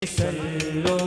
सल्लो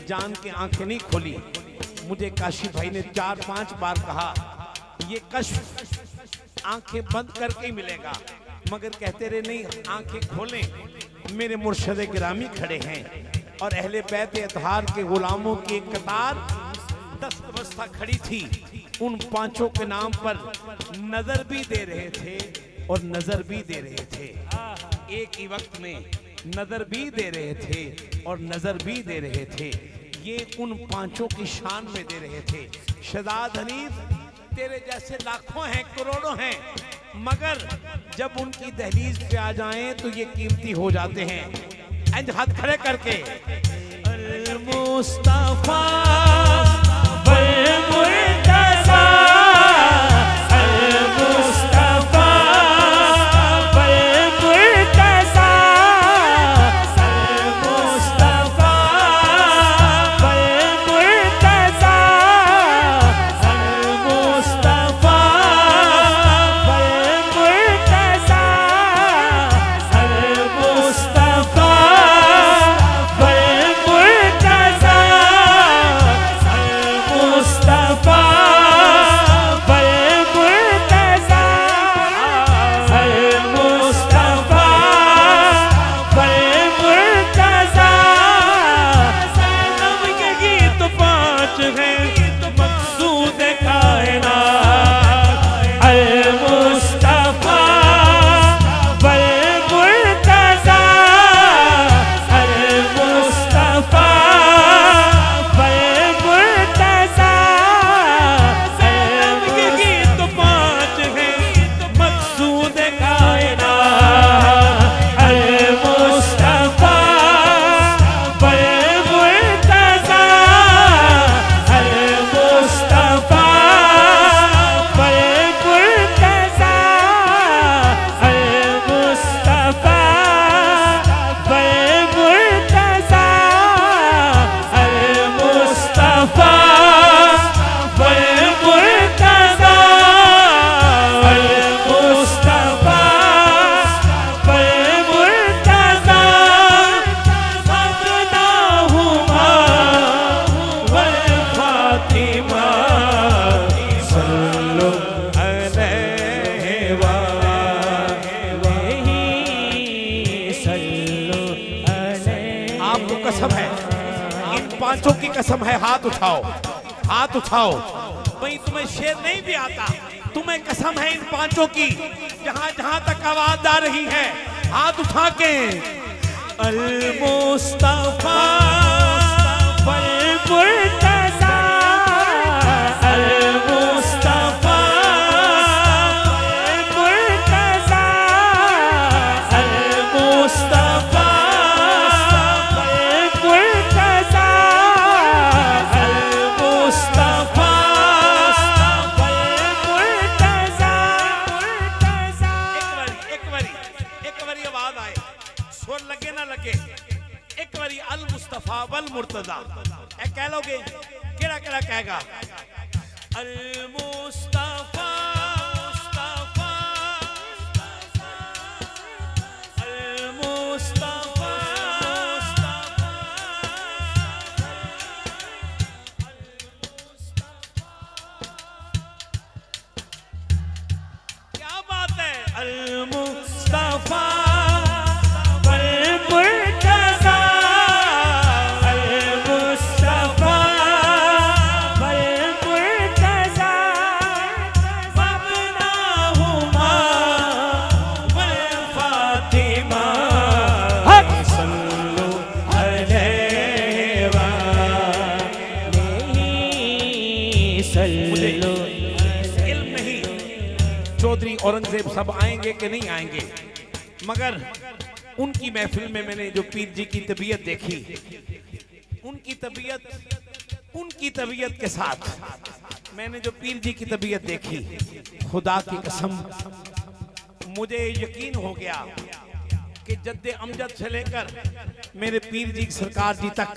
जान के आंखें नहीं खोली। मुझे काशी भाई ने 4-5 बार कहा ये कश्फ आंखें बंद करके ही मिलेगा, मगर कहते रहे नहीं आंखें खोलें। मेरे मुर्शद गिरामी खड़े हैं और अहले बैत अतहार के गुलामों की एक कतार दस्तबस्ता खड़ी थी। उन पांचों के नाम पर नजर भी दे रहे थे और नजर भी दे रहे थे। एक ही वक्त में नजर भी दे रहे थे और नजर भी दे रहे थे। ये उन पांचों की शान में दे रहे थे। शहजाद हनीफ तेरे जैसे लाखों हैं, करोड़ों हैं, मगर जब उनकी दहलीज पे आ जाएं तो ये कीमती हो जाते हैं। इंज हाथ खड़े करके अल मुस्तफा मुस्तफा पांचों की कसम है, हाथ उठाओ, हाथ उठाओ। भाई तुम्हें शेर नहीं भी आता, तुम्हें कसम है इन पांचों की, जहां जहां तक आवाज आ रही है, हाथ उठा के अल मुस्तफा वल मुर्तज़ा, अल मुस्तफा वल मुर्तज़ा, अल मुस्तफा वल मुर्तज़ा, अल मुस्तफा वल मुर्तज़ा। एक बारी आवाज आए, सुर लगे ना लगे, एक बारी अल मुस्तफा वल मुर्तज़ा ए कह लोगे, केड़ा केड़ा कहेगा? अल मुस्तफा मुस्तफा, अल मुस्तफा क्या बात है? अल मुस्तफा चौधरी औरंगजेब सब आएंगे कि नहीं आएंगे, मगर उनकी महफिल में मैंने जो पीर जी की तबीयत देखी, उनकी तबीयत के साथ मैंने जो पीर जी की तबीयत देखी, खुदा की कसम मुझे यकीन हो गया कि जद्दे अमजद से लेकर मेरे पीर जी सरकार जी तक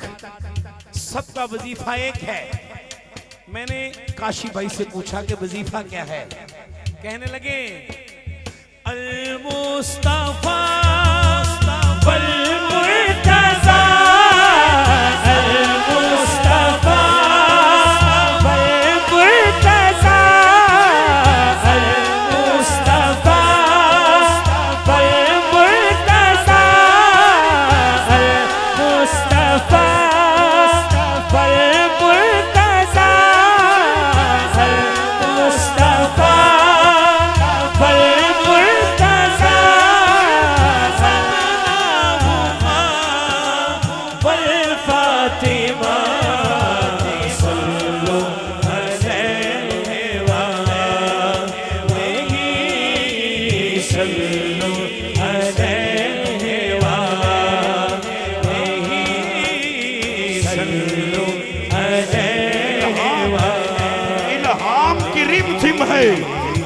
सबका वजीफा एक है। मैंने काशी भाई से पूछा कि वजीफा क्या है, कहने लगे अल मुस्तफा वल मुर्तज़ा, अल मुस्तफा वल मुर्तज़ा, अल मुस्तफा वल मुर्तज़ा, अल मुस्तफा वल मुर्तज़ा, अल मुस्तफा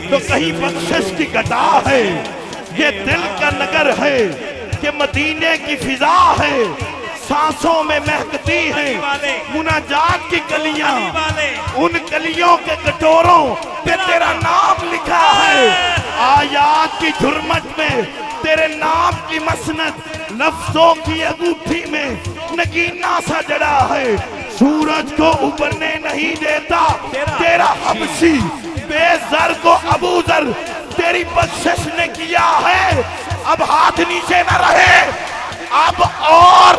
तो कहीं बख्शिश की गदा है, ये दिल का नगर है कि मदीने की फिजा है, सांसों में महकती है मुनाजात की कलियां, उन कलियों के कटोरों पे तेरा नाम लिखा है, आयात की झुरमट में तेरे नाम की मसनद, लफ्जों की अंगूठी में नगीना सा जड़ा है, सूरज को उबरने नहीं देता तेरा हबशी, बेज़र को अबूजर तेरी बख्शिश ने किया है। अब हाथ नीचे न रहे, अब और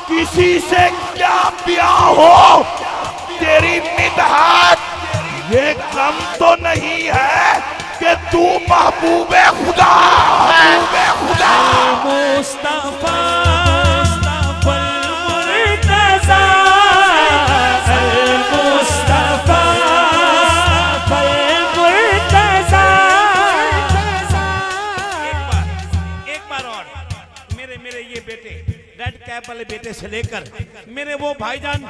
किसी से क्या ब्याह हो, तेरी मिदहत ये कम तो नहीं है कि तू महबूबे खुदा है। खुदा मुस्तफा वाले बेटे से लेकर मेरे वो भाईजान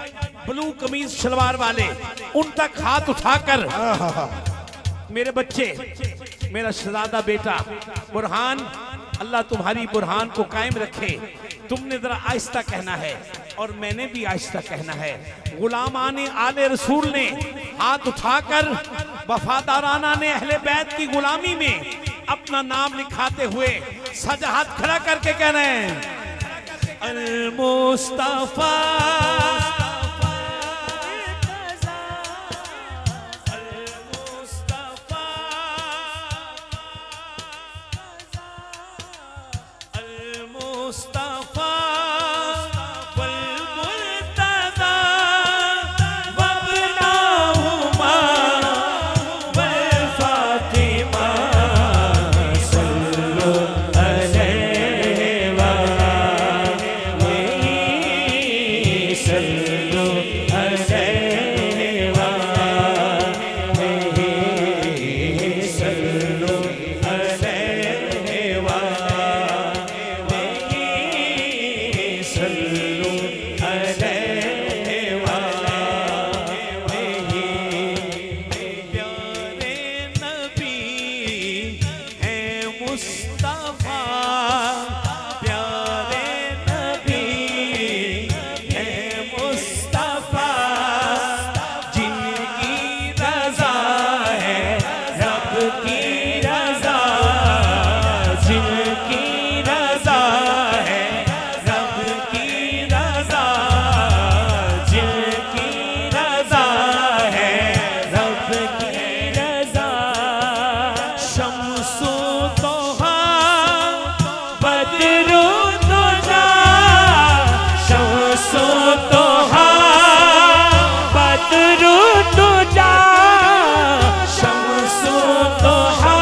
ब्लू कमीज शलवार वाले, उन तक हाथ उठाकर मेरे बच्चे, मेरा शहजादा बेटा बुरहान, अल्लाह तुम्हारी बुरहान को कायम रखे। तुमने जरा आहिस्ता कहना है और मैंने भी आहिस्ता कहना है। गुलामाने आले रसूल ने हाथ उठाकर वफादाराना ने अहले बैत की गुलामी में अपना नाम लिखाते हुए सजा हाथ खड़ा करके कह रहे हैं अल मुस्तफा मुस्तफा वल मुर्तज़ा मुस्तफा प्यारे नबी है मुस्तफा जिनकी रजा है रब की रजा जिनकी रजा है रब की रजा जिनकी रजा है रब की रजा शम्सु तोहा बदरू तुझा शम्सु तोहा बदरू तुझा शम्सु तोहा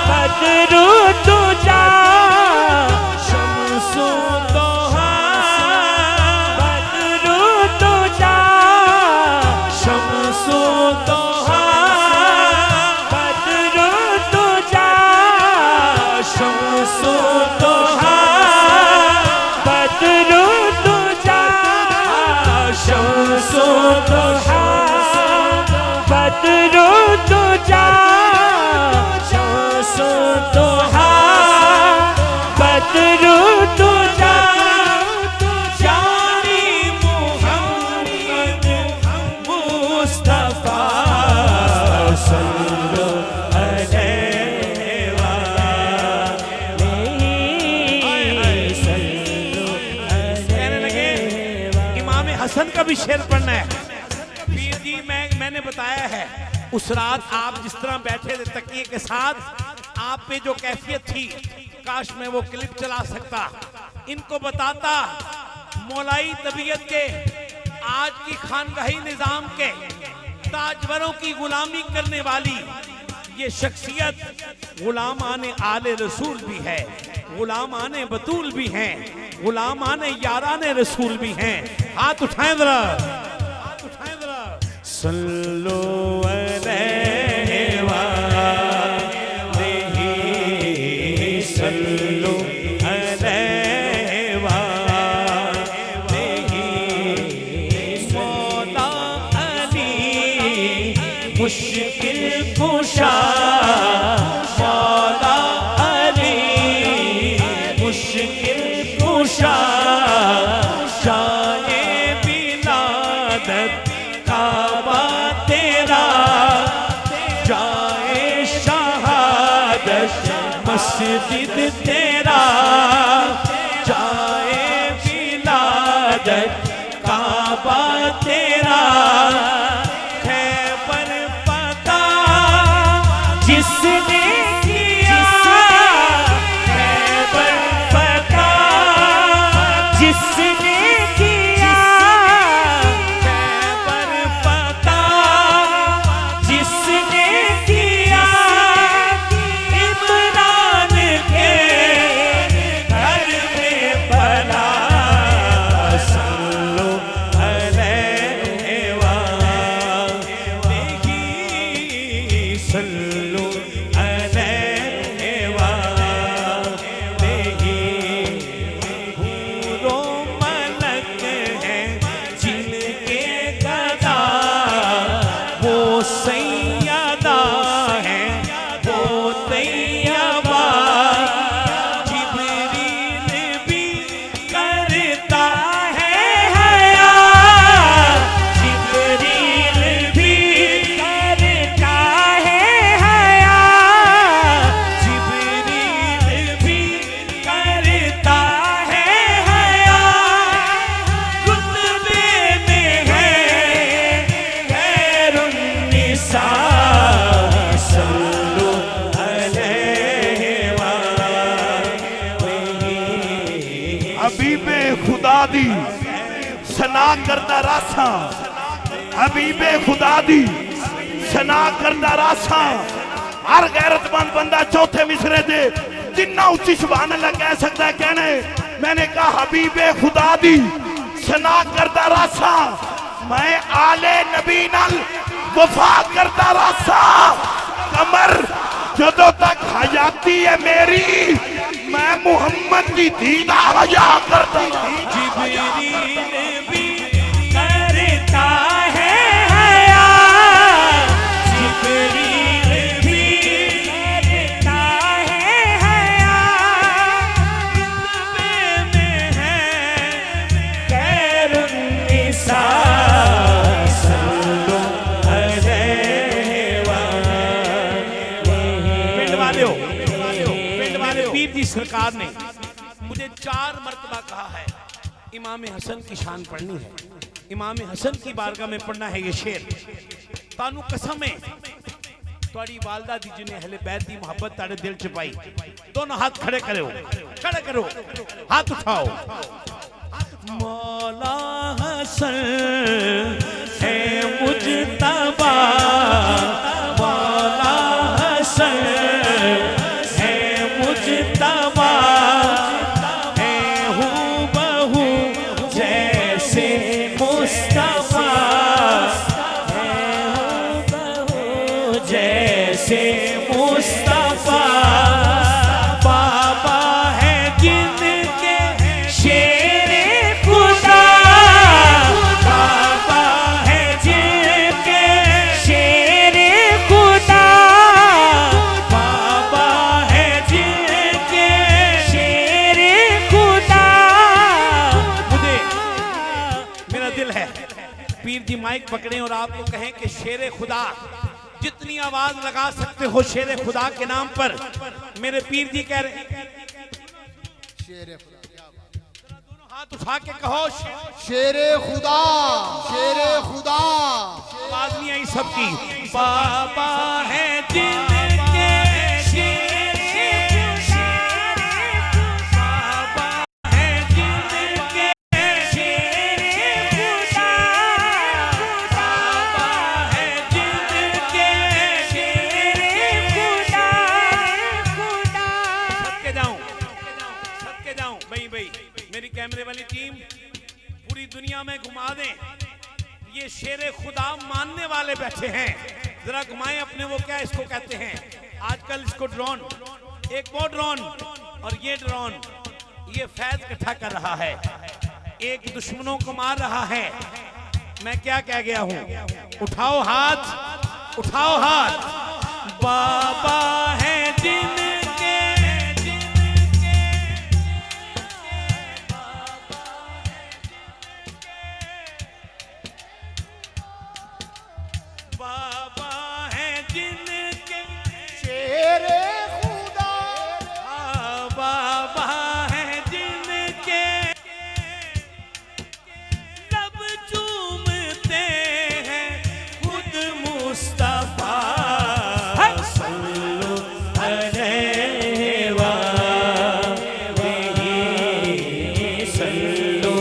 बदरू तुझा शम्सु तोहा बदरू तुझा शम्सु तोहा बदरू तुझा शम्सु तोहा बदरू तुझा शम्सु तोहा बदरू तुझा शम्सु तोहा बदरू तुझा जानी मुहम्मद मुस्तफा सल्लल्लाहु अलैहि कहने लगे इमाम हसन का भी शेर पढ़ना है। पीर जी मैंने बताया है उस रात आप जिस तरह बैठे थे तकिए के साथ आप पे जो कैफियत थी काश मैं वो क्लिप चला सकता इनको बताता मौलाई तबीयत के आज की खानगाही निजाम के ताजवरों की गुलामी करने वाली ये शख्सियत गुलामाने आले रसूल भी है गुलामाने बतूल भी हैं गुलामाने याराने रसूल भी हैं। हाथ उठाएं जरा हाथ उठाएं जरा सल्लो अलैहि वालैहि सल्लो अलैहि वालैहि मौला अली मुश्किल कुशा मौला अली मुश्किल कुशा जाए बिलादत काबा तेरा जाए शहादत मस्जिद तेरा जाए बिलादत काबा तेरा खैबर पता जिसने किया खैबर पता जिसने किया खैबर पता जिसने किया इमरान के घर में बना सल्लो अलैहि वालैहि सल्लो अलैहि वालैहि हूरो मलक है जिनके गदा वो सैयदा है वो तैयबा जिब्रील भी करता है हया जिब्रील भी करता है हया जिब्रील भी करता है हया रुतबे में है खैरुन्निसा सल्लु अलैहि वालैहि हबीबे खुदा दी सना करदा रासा हबीबे खुदा दी सना करदा रासा हर गैरतमंद बंदा चौथे मिसरे दे जिन्ना उच्ची सुभान अल्लाह कह सकता है कहने मैंने कहा हबीबे खुदा दी सना करदा रासा मैं आले नबी नाल वफा करदा रासा कमर जदों तक हयाती है मेरी मैं मुहम्मद की दीदा हया करता जिब्रील भी करता है हया जिब्रील भी करता है पीर जी सरकार ने मुझे 4 मरतबा कहा है इमाम हसन की शान पढ़नी है, इमाम हसन की बारगाह में पढ़ना है ये शेर। तानू कसम है तुम्हारी वालदा दी जिन्हें अहले बैत दी मोहब्बत तारे दिल च पाई। दोनों हाथ खड़े करो, खड़े करो, हाथ उठाओ। मौला हसन है मुजतबा, मौला हसन है मुजतबा, है हूबहू जैसे मुस्तफा, है हूबहू जैसे मुस्तफा। बाबा है जिनके शेरे खुदा, बाबा है जिनके शेरे खुदा, बाबा है जिनके शेरे खुदा। मुझे मेरा दिल है पीर जी माइक पकड़े और आपको कहें कि शेरे खुदा, जितनी आवाज लगा सकते हो शेरे खुदा के नाम पर। मेरे पीर जी कह रहे शेरे खुदा, क्या बात। जरा दोनों हाथ उठा के कहो शेरे खुदा, शेरे खुदा। आवाज नहीं आई सबकी। बाबा है जिनके शेरे खुदा, बाबा है जिनके शेरे खुदा, बाबा है जिनके शेरे खुदा। सदके जाऊं भाई मेरी कैमरे वाली टीम पूरी दुनिया में घुमा दें। ये शेरे खुदा मानने वाले बैठे हैं, जरा घुमाएं अपने। वो क्या इसको कहते हैं आजकल, इसको ड्रोन, एक वो ड्रोन और ये ड्रोन, ये फैज इकट्ठा कर रहा है, एक दुश्मनों को मार रहा है। मैं क्या कह गया हूं? उठाओ हाथ, उठाओ हाथ। बाबा है जिनके बाबा है जिनके शेरे खुदा, बाबा है जिनके लब चूमते हैं खुद मुस्तफा। सल्लु अलैहि वसल्लम, सल्लु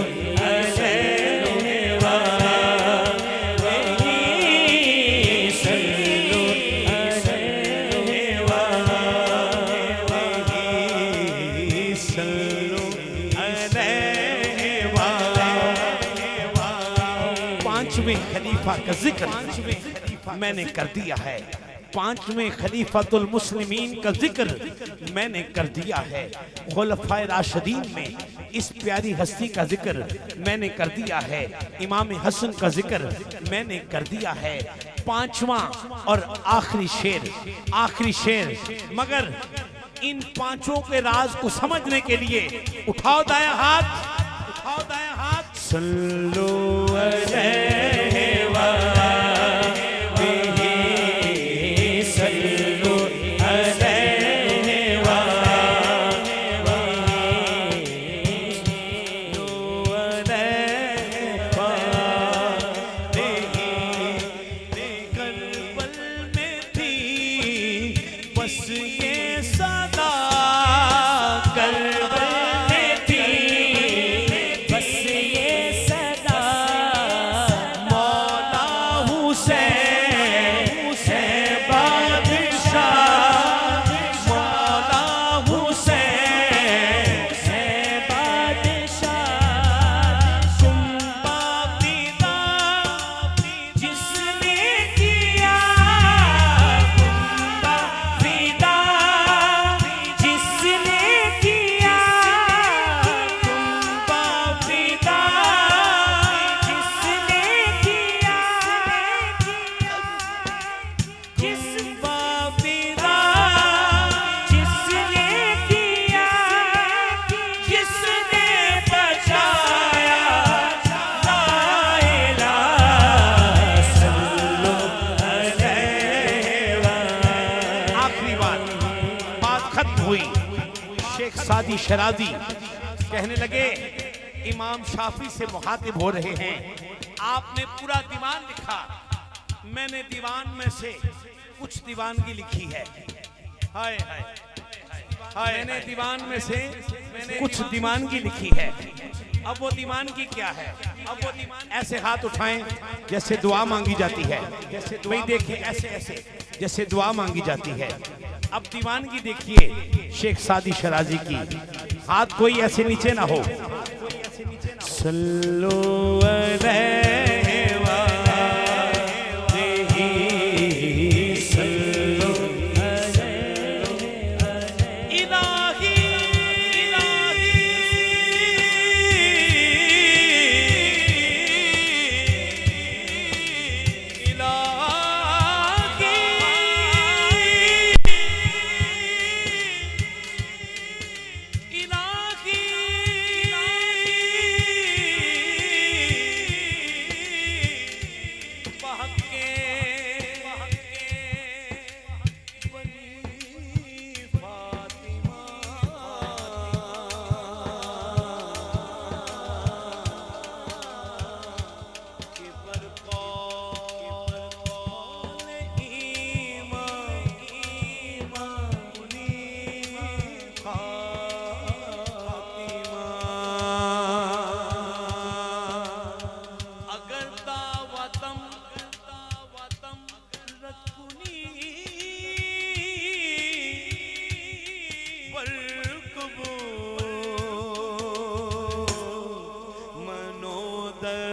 अलैहि पांचवें खलीफा का जिक्र मैंने कर दिया है, पांचवें खलीफातुल मुस्लिमीन का जिक्र मैंने कर दिया है। खुलफाए राशिदीन में इस प्यारी हस्ती का जिक्र मैंने कर दिया है। इमाम हसन का जिक्र मैंने कर दिया है। पांचवा और आखिरी शेर, मगर इन पांचों के राज को समझने के लिए उठाओ दाया हाथ, उठाओ दाया हाथ। सल्लु अलैहि शेख सादी शराजी कहने लगे, इमाम शाफी से मुखातिब हो रहे हैं, आपने पूरा दीवान लिखा, मैंने दीवान में से कुछ दीवानगी लिखी है। हाय हाय हाय, मैंने दीवान में से कुछ दीवानगी लिखी है। अब वो दीवानगी क्या है? अब वो दीवान ऐसे हाथ उठाएं जैसे दुआ मांगी जाती है, वही देखिए ऐसे ऐसे जैसे दुआ मांगी जाती है। अब दीवानगी देखिए शेख सादी शराजी की, हाथ कोई ऐसे नीचे ना हो। सल्लो अलैहि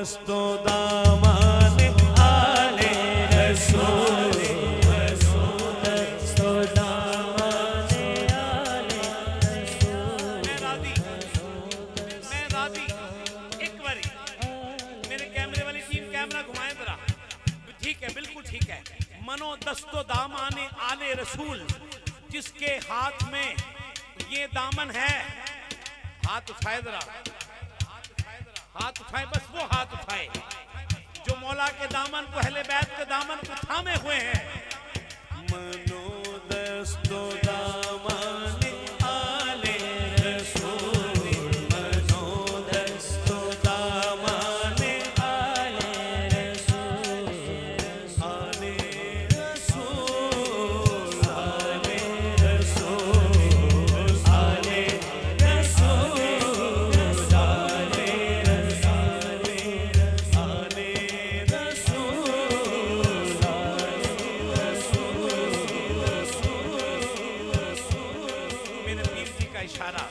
दस्तो दामन आले रसूल, दस्तो दामन आले रसूल। मैं राधी एक बारी मेरे कैमरे वाली टीम कैमरा घुमाए जरा। ठीक है, बिल्कुल ठीक है। मनो दस्तो दामन आले रसूल, जिसके हाथ में ये दामन है, हाथ उठाए जरा, हाथ उठाए, बस वो हाथ उठाए जो मौला के दामन को, अहले बैत के दामन को थामे हुए हैं। मनो दस्तो दामन आले रसूल, मनो दस्तो दामन आले रसूल, आले रसूल, आले रसूल, आले इशारा